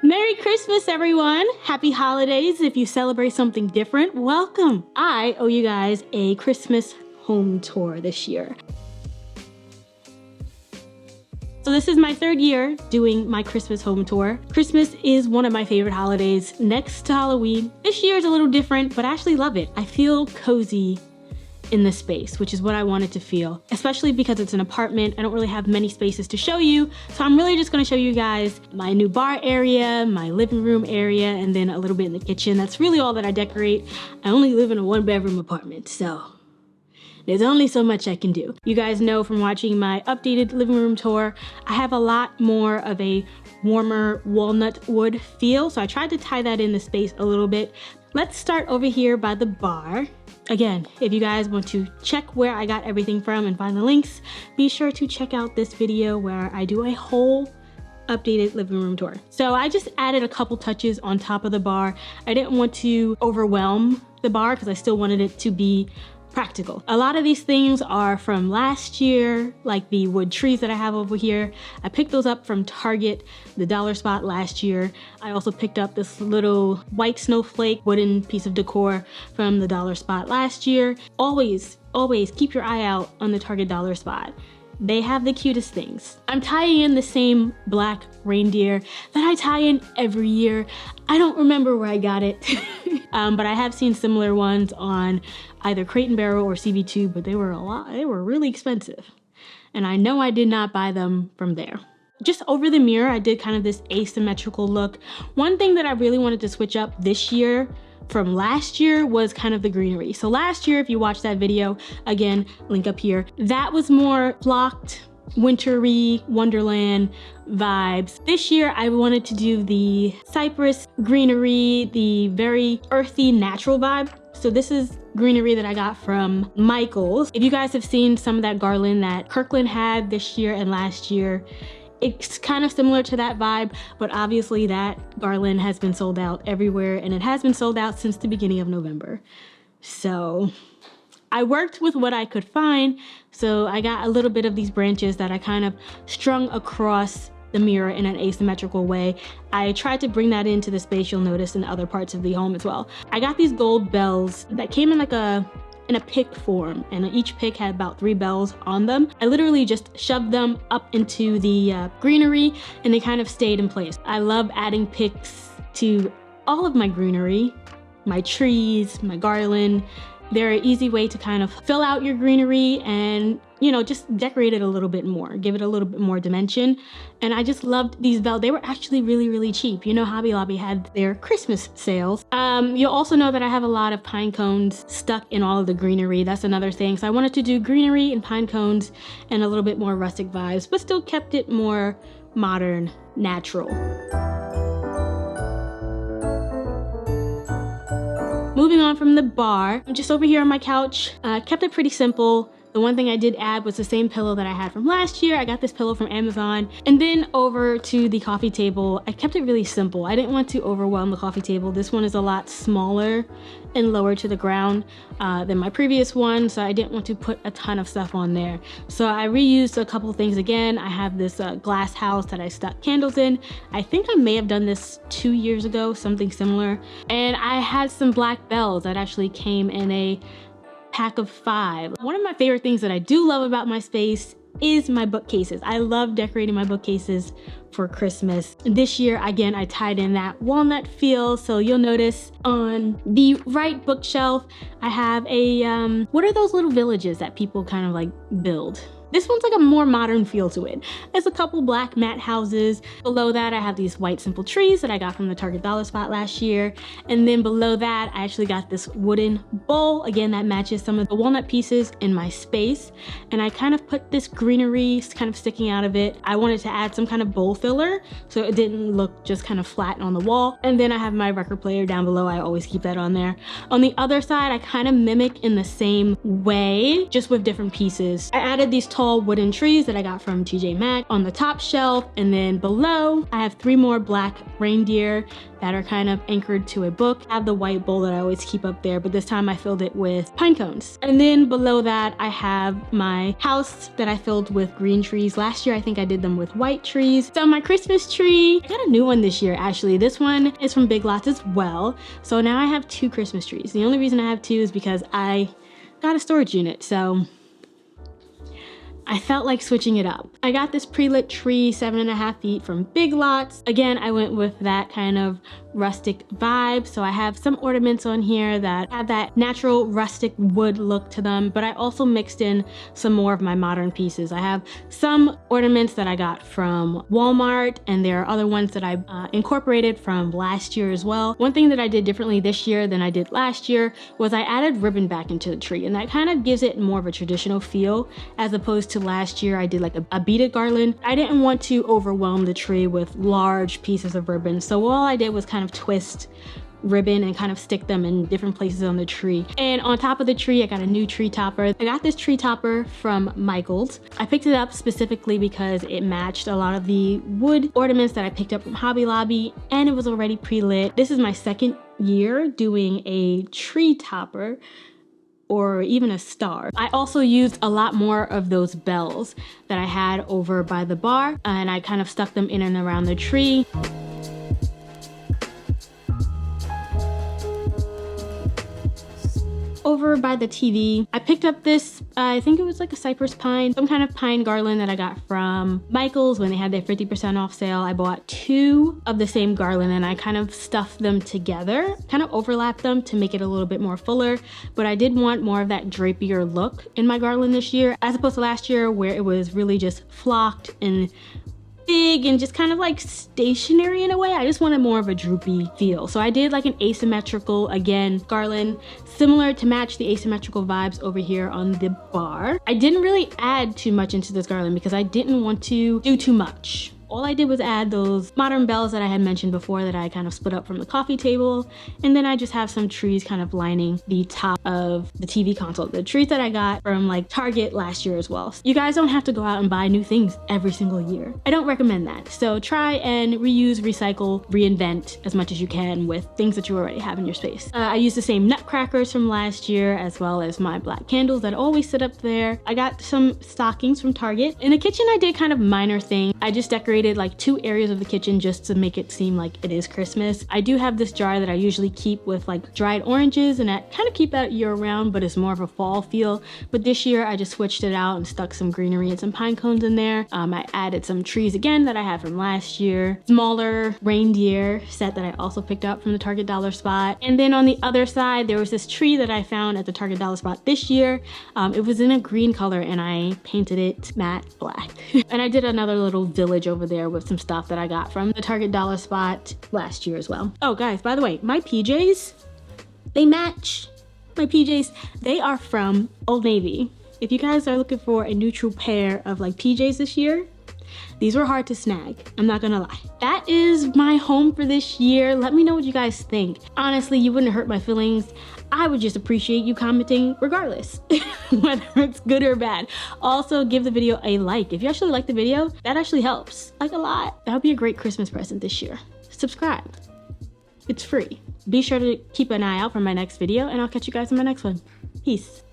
Merry Christmas, everyone! Happy holidays. If you celebrate something different, welcome. I owe you guys a Christmas home tour this year. So this is my third year doing my Christmas home tour. Christmas is one of my favorite holidays next to Halloween. This year is a little different, but I actually love it. I feel cozy in this space, which is what I wanted to feel, especially because it's an apartment. I don't really have many spaces to show you. So I'm really just gonna show you guys my new bar area, my living room area, and then a little bit in the kitchen. That's really all that I decorate. I only live in a 1-bedroom apartment, so there's only so much I can do. You guys know from watching my updated living room tour, I have a lot more of a warmer walnut wood feel, so I tried to tie that in the space a little bit. Let's start over here by the bar. Again, if you guys want to check where I got everything from and find the links, be sure to check out this video where I do a whole updated living room tour. So I just added a couple touches on top of the bar. I didn't want to overwhelm the bar because I still wanted it to be practical. A lot of these things are from last year, like the wood trees that I have over here. I picked those up from Target, the dollar spot last year. I also picked up this little white snowflake wooden piece of decor from the dollar spot last year. Always keep your eye out on the Target dollar spot. They have the cutest things. I'm tying in the same black reindeer that I tie in every year. I don't remember where I got it, but I have seen similar ones on either Crate & Barrel or CB2, but they were really expensive. And I know I did not buy them from there. Just over the mirror, I did kind of this asymmetrical look. One thing that I really wanted to switch up this year from last year was kind of the greenery. So last year, if you watched that video, again, link up here, that was more flocked, wintry, wonderland vibes. This year, I wanted to do the cypress greenery, the very earthy, natural vibe. So this is greenery that I got from Michael's. If you guys have seen some of that garland that Kirkland had this year and last year, it's kind of similar to that vibe, but obviously that garland has been sold out everywhere, and it has been sold out since the beginning of November. So I worked with what I could find. So I got a little bit of these branches that I kind of strung across the mirror in an asymmetrical way. I tried to bring that into the space, you'll notice, in other parts of the home as well. I got these gold bells that came in in a pick form, and each pick had about 3 bells on them. I literally just shoved them up into the greenery, and they kind of stayed in place. I love adding picks to all of my greenery, my trees, my garland. They're an easy way to kind of fill out your greenery and, you know, just decorate it a little bit more, give it a little bit more dimension. And I just loved these bells. They were actually really, really cheap. You know, Hobby Lobby had their Christmas sales. You'll also know that I have a lot of pine cones stuck in all of the greenery. That's another thing. So I wanted to do greenery and pine cones and a little bit more rustic vibes, but still kept it more modern, natural. Moving on from the bar, I'm just over here on my couch. Kept it pretty simple. The one thing I did add was the same pillow that I had from last year. I got this pillow from Amazon. And then over to the coffee table, I kept it really simple. I didn't want to overwhelm the coffee table. This one is a lot smaller and lower to the ground than my previous one, so I didn't want to put a ton of stuff on there. So I reused a couple things again. I have this glass house that I stuck candles in. I think I may have done this 2 years ago, something similar. And I had some black bells that actually came in a pack of 5. One of my favorite things that I do love about my space is my bookcases. I love decorating my bookcases for Christmas. This year, again, I tied in that walnut feel. So you'll notice on the right bookshelf, I have a, what are those little villages that people kind of like build? This one's like a more modern feel to it. There's a couple black mat houses. Below that, I have these white simple trees that I got from the Target dollar spot last year. And then below that, I actually got this wooden bowl. Again, that matches some of the walnut pieces in my space. And I kind of put this greenery kind of sticking out of it. I wanted to add some kind of bowl filler so it didn't look just kind of flat on the wall. And then I have my record player down below. I always keep that on there. On the other side, I kind of mimic in the same way, just with different pieces. I added these tall wooden trees that I got from TJ Maxx on the top shelf. And then below, I have 3 more black reindeer that are kind of anchored to a book. I have the white bowl that I always keep up there, but this time I filled it with pine cones. And then below that, I have my house that I filled with green trees. Last year, I think I did them with white trees. So my Christmas tree, I got a new one this year, actually. This one is from Big Lots as well. So now I have 2 Christmas trees. The only reason I have 2 is because I got a storage unit. So I felt like switching it up. I got this pre-lit tree, 7.5 feet from Big Lots. Again, I went with that kind of rustic vibe. So I have some ornaments on here that have that natural rustic wood look to them, but I also mixed in some more of my modern pieces. I have some ornaments that I got from Walmart, and there are other ones that I incorporated from last year as well. One thing that I did differently this year than I did last year was I added ribbon back into the tree, and that kind of gives it more of a traditional feel as opposed to last year I did like a beaded garland. I didn't want to overwhelm the tree with large pieces of ribbon, so all I did was kind of twist ribbon and kind of stick them in different places on the tree. And on top of the tree, I got a new tree topper. I got this tree topper from Michael's. I picked it up specifically because it matched a lot of the wood ornaments that I picked up from Hobby Lobby, and it was already pre-lit. This is my second year doing a tree topper or even a star. I also used a lot more of those bells that I had over by the bar, and I kind of stuck them in and around the tree. Over by the TV, I picked up this, I think it was like a cypress pine, some kind of pine garland that I got from Michael's when they had their 50% off sale. I bought 2 of the same garland and I kind of stuffed them together, kind of overlapped them to make it a little bit more fuller, but I did want more of that drapier look in my garland this year, as opposed to last year where it was really just flocked and big and just kind of like stationary in a way. I just wanted more of a droopy feel. So I did like an asymmetrical, again, garland, similar to match the asymmetrical vibes over here on the bar. I didn't really add too much into this garland because I didn't want to do too much. All I did was add those modern bells that I had mentioned before that I kind of split up from the coffee table. And then I just have some trees kind of lining the top of the TV console. The trees that I got from like Target last year as well. You guys don't have to go out and buy new things every single year. I don't recommend that. So try and reuse, recycle, reinvent as much as you can with things that you already have in your space. I used the same nutcrackers from last year as well as my black candles that always sit up there. I got some stockings from Target. In the kitchen, I did kind of minor things. I just decorated like 2 areas of the kitchen just to make it seem like it is Christmas. I do have this jar that I usually keep with like dried oranges, and I kind of keep that year round, but it's more of a fall feel. But this year I just switched it out and stuck some greenery and some pine cones in there. I added some trees again that I had from last year, smaller reindeer set that I also picked up from the Target dollar spot. And then on the other side, there was this tree that I found at the Target dollar spot this year. It was in a green color and I painted it matte black. And I did another little village over there with some stuff that I got from the Target dollar spot last year as well. Oh guys, by the way, my PJs, they match. My PJs, they are from Old Navy. If you guys are looking for a neutral pair of like PJs this year, these were hard to snag, I'm not gonna lie. That is my home for this year. Let me know what you guys think. Honestly, you wouldn't hurt my feelings. I would just appreciate you commenting regardless, whether it's good or bad. Also, give the video a like. If you actually like the video, that actually helps, like a lot. That would be a great Christmas present this year. Subscribe, it's free. Be sure to keep an eye out for my next video, and I'll catch you guys in my next one. Peace.